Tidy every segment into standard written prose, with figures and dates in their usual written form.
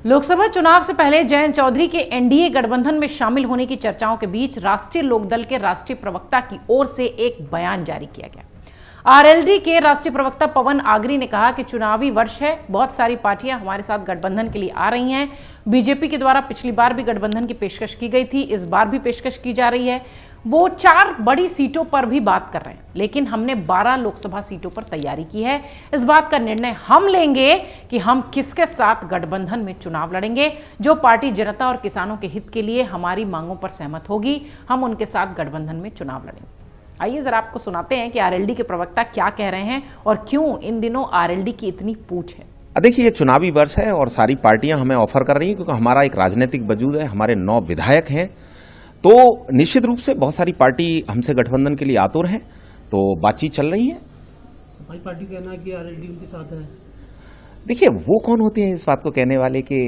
लोकसभा चुनाव से पहले जयंत चौधरी के एनडीए गठबंधन में शामिल होने की चर्चाओं के बीच राष्ट्रीय लोकदल के राष्ट्रीय प्रवक्ता की ओर से एक बयान जारी किया गया। आरएलडी के राष्ट्रीय प्रवक्ता पवन आगरी ने कहा कि चुनावी वर्ष है, बहुत सारी पार्टियां हमारे साथ गठबंधन के लिए आ रही हैं। बीजेपी के द्वारा पिछली बार भी गठबंधन की पेशकश की गई थी, इस बार भी पेशकश की जा रही है। वो 4 बड़ी सीटों पर भी बात कर रहे हैं, लेकिन हमने 12 लोकसभा सीटों पर तैयारी की है। इस बात का निर्णय हम लेंगे कि हम किसके साथ गठबंधन में चुनाव लड़ेंगे। जो पार्टी जनता और किसानों के हित के लिए हमारी मांगों पर सहमत होगी, हम उनके साथ गठबंधन में चुनाव लड़ेंगे। आइए जरा आपको सुनाते हैं कि आरएलडी के प्रवक्ता क्या कह रहे हैं और क्यों इन दिनों आरएलडी की इतनी पूछ है। देखिए, ये चुनावी वर्ष है और सारी पार्टियां हमें ऑफर कर रही हैं, क्योंकि हमारा एक राजनीतिक वजूद है, हमारे 9 विधायक हैं, तो निश्चित रूप से बहुत सारी पार्टी हमसे गठबंधन के लिए आतुर है, तो बातचीत चल रही है। सपाई पार्टी कहना है कि आरएलडी उनके साथ है। देखिए, वो कौन होते हैं इस बात को कहने वाले कि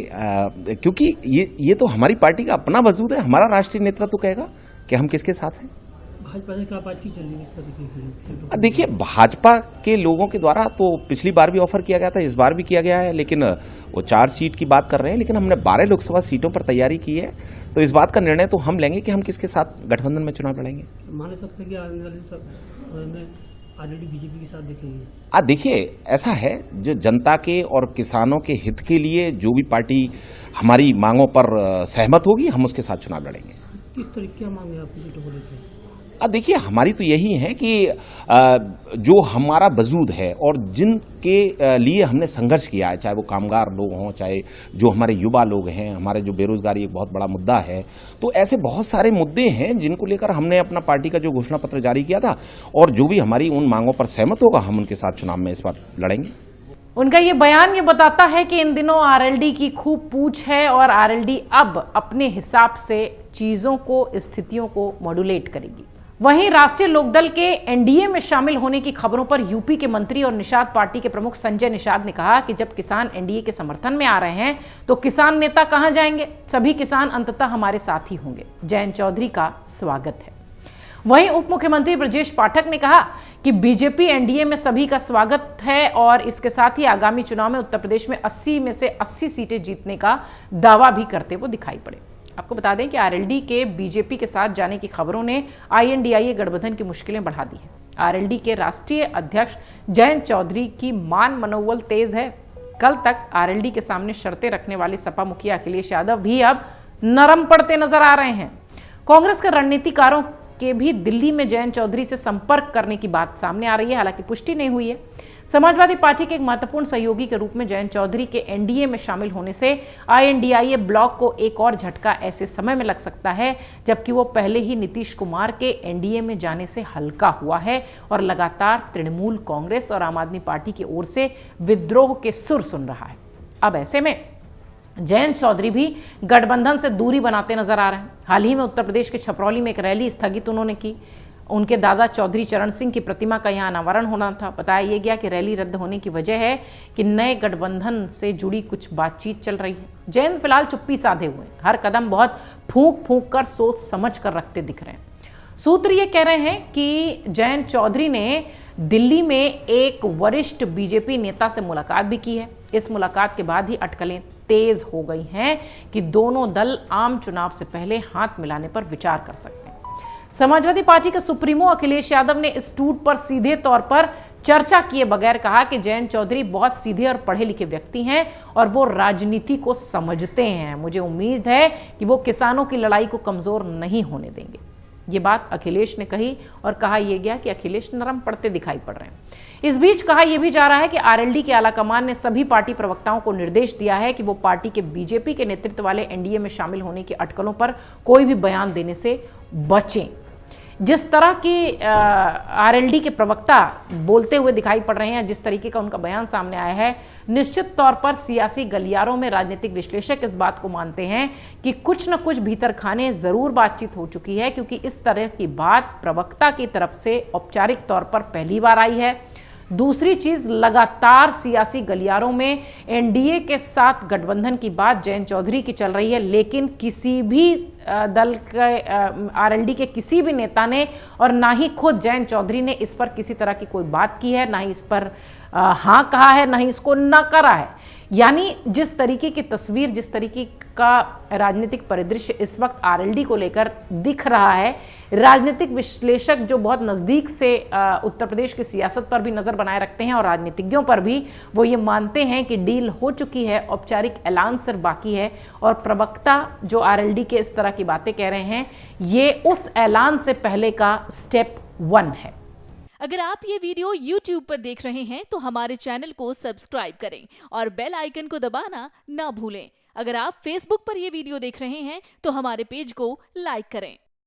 क्योंकि ये तो हमारी पार्टी का अपना वजूद है, हमारा राष्ट्रीय नेतृत्व कहेगा कि हम किसके साथ हैं। भाजपा से क्या बातचीत चल रही है इस तरीके की? देखिए, भाजपा के लोगों के द्वारा तो पिछली बार भी ऑफर किया गया था, इस बार भी किया गया है, लेकिन वो 4 सीट की बात कर रहे हैं, लेकिन हमने 12 लोकसभा सीटों पर तैयारी की है, तो इस बात का निर्णय तो हम लेंगे कि हम किसके साथ गठबंधन में चुनाव लड़ेंगे। मान सकते हैं कि आने वाले समय में आरएलडी बीजेपी के साथ दिखेगी। देखिए, ऐसा है, जो जनता के और किसानों के हित के लिए जो भी पार्टी हमारी मांगों पर सहमत होगी, हम उसके साथ चुनाव लड़ेंगे। किस तरीके की मांग है आपकी सीटों को लेकर? देखिए, हमारी तो यही है कि जो हमारा वजूद है और जिनके लिए हमने संघर्ष किया है, चाहे वो कामगार लोग हों, चाहे जो हमारे युवा लोग हैं, हमारे जो बेरोजगारी एक बहुत बड़ा मुद्दा है, तो ऐसे बहुत सारे मुद्दे हैं जिनको लेकर हमने अपना पार्टी का जो घोषणा पत्र जारी किया था, और जो भी हमारी उन मांगों पर सहमत होगा, हम उनके साथ चुनाव में इस बार लड़ेंगे। उनका ये बयान ये बताता है कि इन दिनों आरएलडी की खूब पूछ है और आरएलडी अब अपने हिसाब से चीजों को, स्थितियों को मॉड्यूलेट करेगी। वहीं राष्ट्रीय लोकदल के एनडीए में शामिल होने की खबरों पर यूपी के मंत्री और निषाद पार्टी के प्रमुख संजय निषाद ने कहा कि जब किसान एनडीए के समर्थन में आ रहे हैं तो किसान नेता कहां जाएंगे, सभी किसान अंततः हमारे साथ ही होंगे। जयंत चौधरी का स्वागत है। वहीं उप मुख्यमंत्री ब्रजेश पाठक ने कहा कि बीजेपी एनडीए में सभी का स्वागत है और इसके साथ ही आगामी चुनाव में उत्तर प्रदेश में 80 में से 80 सीटें जीतने का दावा भी करते हुए दिखाई पड़े। आपको बता दें कि आरएलडी के बीजेपी के साथ जाने की खबरों ने आईएनडीआईए गठबंधन की मुश्किलें बढ़ा दी हैं। आरएलडी के राष्ट्रीय अध्यक्ष जयंत चौधरी की मान मनोबल तेज है। कल तक आरएलडी के सामने शर्तें रखने वाले सपा मुखिया अखिलेश यादव भी अब नरम पड़ते नजर आ रहे हैं। कांग्रेस के रणनीतिकारों के भी दिल्ली में जयंत चौधरी से संपर्क करने की बात सामने आ रही है, हालांकि पुष्टि नहीं हुई है। समाजवादी पार्टी के एक महत्वपूर्ण सहयोगी के रूप में जयंत चौधरी के एनडीए में शामिल होने से आईएनडीआईए ब्लॉक को एक और झटका ऐसे समय में लग सकता है जबकि वो पहले ही नीतीश कुमार के एनडीए में जाने से हल्का हुआ है और लगातार तृणमूल कांग्रेस और आम आदमी पार्टी की ओर से विद्रोह के सुर सुन रहा है। अब ऐसे में जयंत चौधरी भी गठबंधन से दूरी बनाते नजर आ रहे हैं। हाल ही में उत्तर प्रदेश के छपरौली में एक रैली स्थगित उन्होंने की। उनके दादा चौधरी चरण सिंह की प्रतिमा का यहां अनावरण होना था। बताया यह गया कि रैली रद्द होने की वजह है कि नए गठबंधन से जुड़ी कुछ बातचीत चल रही है। जयंत फिलहाल चुप्पी साधे हुए, हर कदम बहुत फूंक फूंक कर सोच समझ कर रखते दिख रहे हैं। सूत्र ये कह रहे हैं कि जयंत चौधरी ने दिल्ली में एक वरिष्ठ बीजेपी नेता से मुलाकात भी की है। इस मुलाकात के बाद ही अटकलें तेज हो गई हैं कि दोनों दल आम चुनाव से पहले हाथ मिलाने पर विचार कर सकते हैं। समाजवादी पार्टी के सुप्रीमो अखिलेश यादव ने इस टूट पर सीधे तौर पर चर्चा किए बगैर कहा कि जयंत चौधरी बहुत सीधे और पढ़े लिखे व्यक्ति हैं और वो राजनीति को समझते हैं। मुझे उम्मीद है कि वो किसानों की लड़ाई को कमजोर नहीं होने देंगे। ये बात अखिलेश ने कही और कहा यह गया कि अखिलेश नरम पड़ते दिखाई पड़ रहे हैं। इस बीच कहा यह भी जा रहा है कि आरएलडी के आलाकमान ने सभी पार्टी प्रवक्ताओं को निर्देश दिया है कि वो पार्टी के बीजेपी के नेतृत्व वाले एनडीए में शामिल होने की अटकलों पर कोई भी बयान देने से बचें। जिस तरह की आरएलडी के प्रवक्ता बोलते हुए दिखाई पड़ रहे हैं, जिस तरीके का उनका बयान सामने आया है, निश्चित तौर पर सियासी गलियारों में राजनीतिक विश्लेषक इस बात को मानते हैं कि कुछ न कुछ भीतर खाने जरूर बातचीत हो चुकी है, क्योंकि इस तरह की बात प्रवक्ता की तरफ से औपचारिक तौर पर पहली बार आई है। दूसरी चीज, लगातार सियासी गलियारों में एनडीए के साथ गठबंधन की बात जयंत चौधरी की चल रही है, लेकिन किसी भी दल के आरएलडी के किसी भी नेता ने और ना ही खुद जयंत चौधरी ने इस पर किसी तरह की कोई बात की है, ना ही इस पर हाँ कहा है, ना ही इसको नकारा है। यानी जिस तरीके की तस्वीर, जिस तरीके का राजनीतिक परिदृश्य इस वक्त आरएलडी को लेकर दिख रहा है, राजनीतिक विश्लेषक जो बहुत नज़दीक से उत्तर प्रदेश की सियासत पर भी नज़र बनाए रखते हैं और राजनीतिज्ञों पर भी, वो ये मानते हैं कि डील हो चुकी है, औपचारिक ऐलान सिर्फ बाकी है। और प्रवक्ता जो आरएलडी के इस तरह की बातें कह रहे हैं, ये उस ऐलान से पहले का स्टेप 1 है। अगर आप ये वीडियो YouTube पर देख रहे हैं तो हमारे चैनल को सब्सक्राइब करें और बेल आइकन को दबाना ना भूलें। अगर आप Facebook पर ये वीडियो देख रहे हैं तो हमारे पेज को लाइक करें।